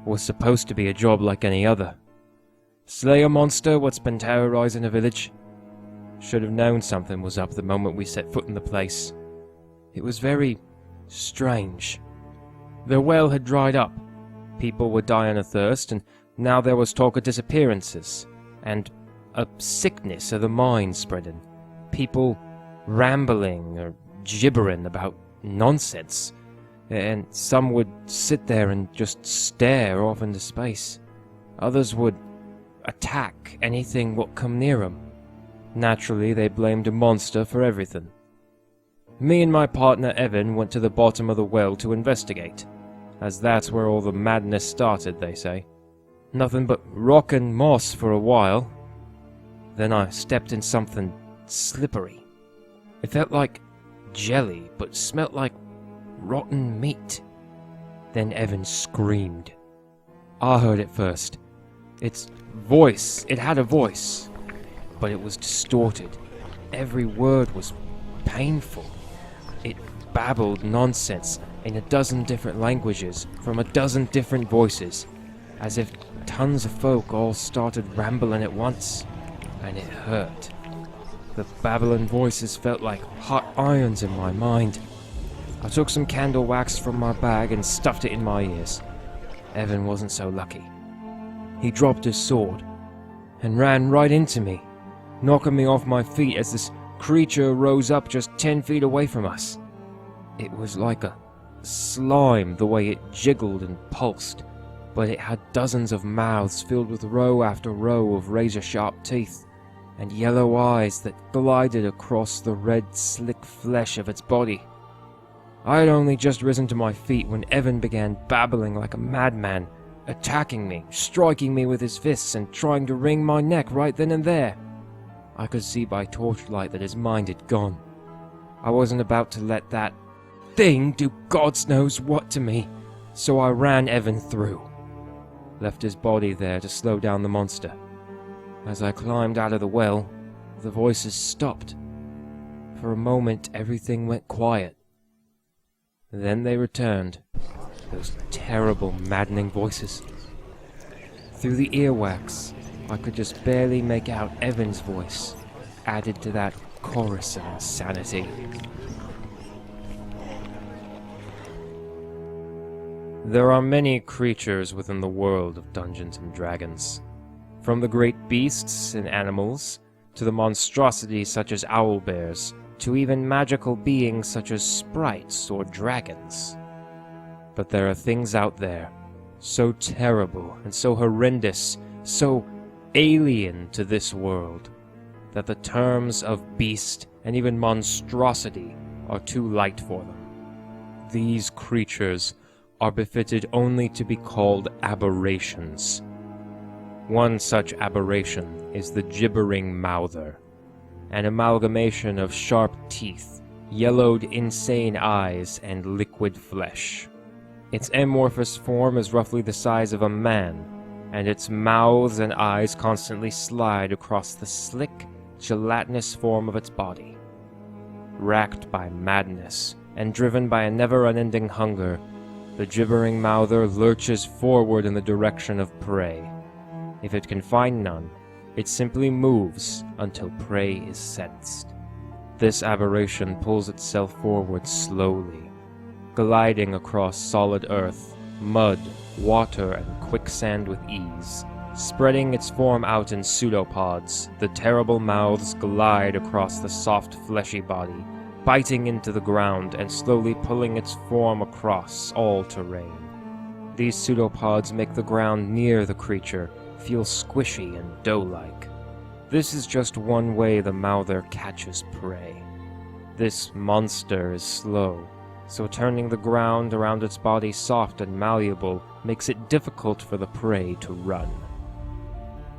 was supposed to be a job like any other. Slay a monster what's been terrorizing a village. Should have known something was up the moment we set foot in the place. It was very strange. Their well had dried up. People were dying of thirst, and now there was talk of disappearances, and a sickness of the mind spreading. People rambling or gibbering about nonsense, and some would sit there and just stare off into space. Others would attack anything what come near them. Naturally, they blamed a monster for everything. Me and my partner Evan went to the bottom of the well to investigate, as that's where all the madness started, they say. Nothing but rock and moss for a while. Then I stepped in something slippery. It felt like jelly, but smelt like rotten meat. Then Evan screamed. I heard it first. Its voice, it had a voice, but it was distorted. Every word was painful. It babbled nonsense in a dozen different languages from a dozen different voices, as if tons of folk all started rambling at once, and it hurt. The babbling voices felt like hot irons in my mind. I took some candle wax from my bag and stuffed it in my ears. Evan wasn't so lucky. He dropped his sword and ran right into me, knocking me off my feet as this creature rose up just 10 feet away from us. It was like a slime the way it jiggled and pulsed, but it had dozens of mouths filled with row after row of razor-sharp teeth, and yellow eyes that glided across the red, slick flesh of its body. I had only just risen to my feet when Evan began babbling like a madman, attacking me, striking me with his fists, and trying to wring my neck right then and there. I could see by torchlight that his mind had gone. I wasn't about to let that thing do God's knows what to me, so I ran Evan through. Left his body there to slow down the monster. As I climbed out of the well, the voices stopped. For a moment, everything went quiet. Then they returned, those terrible, maddening voices. Through the earwax, I could just barely make out Evan's voice, added to that chorus of insanity. There are many creatures within the world of Dungeons and Dragons. From the great beasts and animals, to the monstrosities such as owlbears, to even magical beings such as sprites or dragons. But there are things out there, so terrible and so horrendous, so alien to this world, that the terms of beast and even monstrosity are too light for them. These creatures are befitted only to be called aberrations. One such aberration is the Gibbering Mouther, an amalgamation of sharp teeth, yellowed insane eyes, and liquid flesh. Its amorphous form is roughly the size of a man, and its mouths and eyes constantly slide across the slick, gelatinous form of its body. Racked by madness, and driven by a never-unending hunger, the Gibbering Mouther lurches forward in the direction of prey. If it can find none, it simply moves until prey is sensed. This aberration pulls itself forward slowly, gliding across solid earth, mud, water, and quicksand with ease. Spreading its form out in pseudopods, the terrible mouths glide across the soft, fleshy body, biting into the ground and slowly pulling its form across all terrain. These pseudopods make the ground near the creature feel squishy and dough-like. This is just one way the Mouther catches prey. This monster is slow, so turning the ground around its body soft and malleable makes it difficult for the prey to run.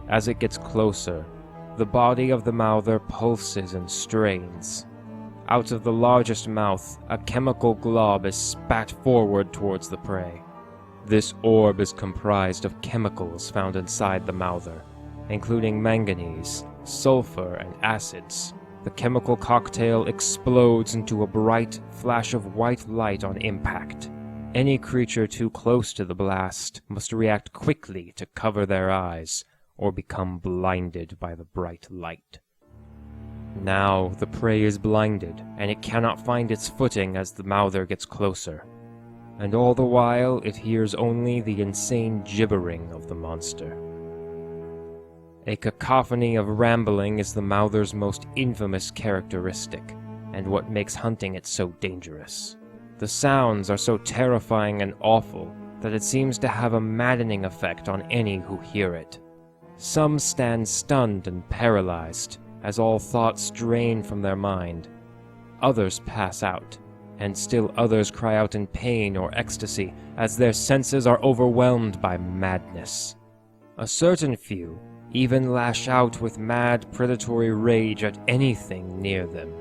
As it gets closer, the body of the Mouther pulses and strains. Out of the largest mouth, a chemical glob is spat forward towards the prey. This orb is comprised of chemicals found inside the Mouther, including manganese, sulfur, and acids. The chemical cocktail explodes into a bright flash of white light on impact, Any creature too close to the blast must react quickly to cover their eyes or become blinded by the bright light. Now the prey is blinded, and it cannot find its footing as the Mouther gets closer. And all the while it hears only the insane gibbering of the monster. A cacophony of rambling is the Mouther's most infamous characteristic, and what makes hunting it so dangerous. The sounds are so terrifying and awful that it seems to have a maddening effect on any who hear it. Some stand stunned and paralyzed, as all thoughts drain from their mind. Others pass out, and still others cry out in pain or ecstasy as their senses are overwhelmed by madness. A certain few even lash out with mad predatory rage at anything near them.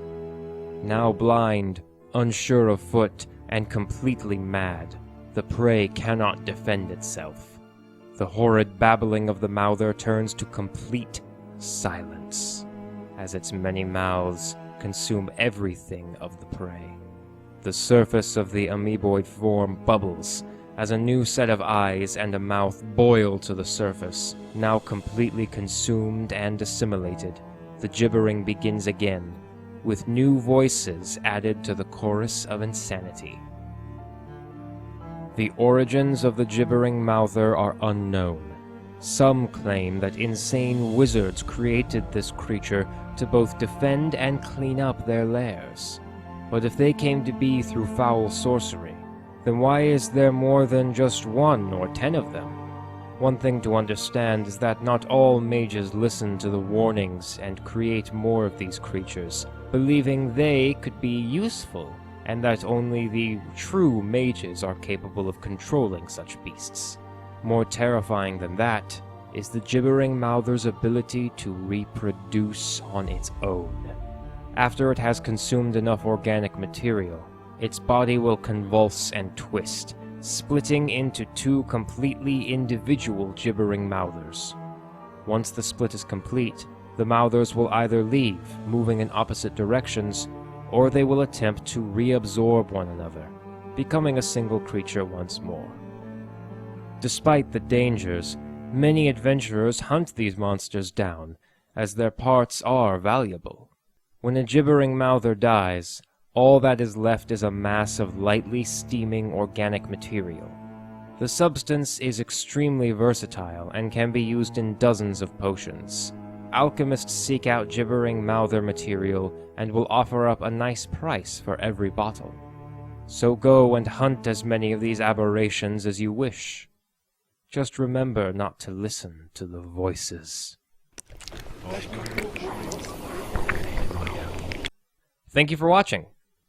Now blind, unsure of foot, and completely mad, the prey cannot defend itself. The horrid babbling of the Mouther turns to complete silence, as its many mouths consume everything of the prey. The surface of the amoeboid form bubbles as a new set of eyes and a mouth boil to the surface. Now completely consumed and assimilated, the gibbering begins again, with new voices added to the chorus of insanity. The origins of the Gibbering Mouther are unknown. Some claim that insane wizards created this creature to both defend and clean up their lairs. But if they came to be through foul sorcery, then why is there more than just 1 or 10 of them? One thing to understand is that not all mages listen to the warnings and create more of these creatures, believing they could be useful, and that only the true mages are capable of controlling such beasts. More terrifying than that is the Gibbering Mouther's ability to reproduce on its own. After it has consumed enough organic material, its body will convulse and twist, splitting into 2 completely individual Gibbering Mouthers. Once the split is complete, the Mouthers will either leave, moving in opposite directions, or they will attempt to reabsorb one another, becoming a single creature once more. Despite the dangers, many adventurers hunt these monsters down, as their parts are valuable. When a Gibbering Mouther dies, all that is left is a mass of lightly steaming organic material. The substance is extremely versatile and can be used in dozens of potions. Alchemists seek out Gibbering Mouther material and will offer up a nice price for every bottle. So go and hunt as many of these aberrations as you wish. Just remember not to listen to the voices. Thank you for watching.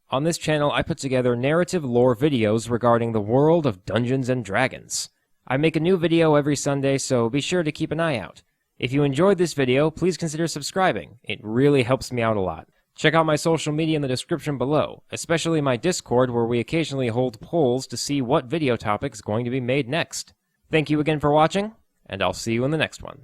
On this channel, I put together narrative lore videos regarding the world of Dungeons & Dragons. I make a new video every Sunday, so be sure to keep an eye out. If you enjoyed this video, please consider subscribing. It really helps me out a lot. Check out my social media in the description below, especially my Discord where we occasionally hold polls to see what video topic is going to be made next. Thank you again for watching, and I'll see you in the next one.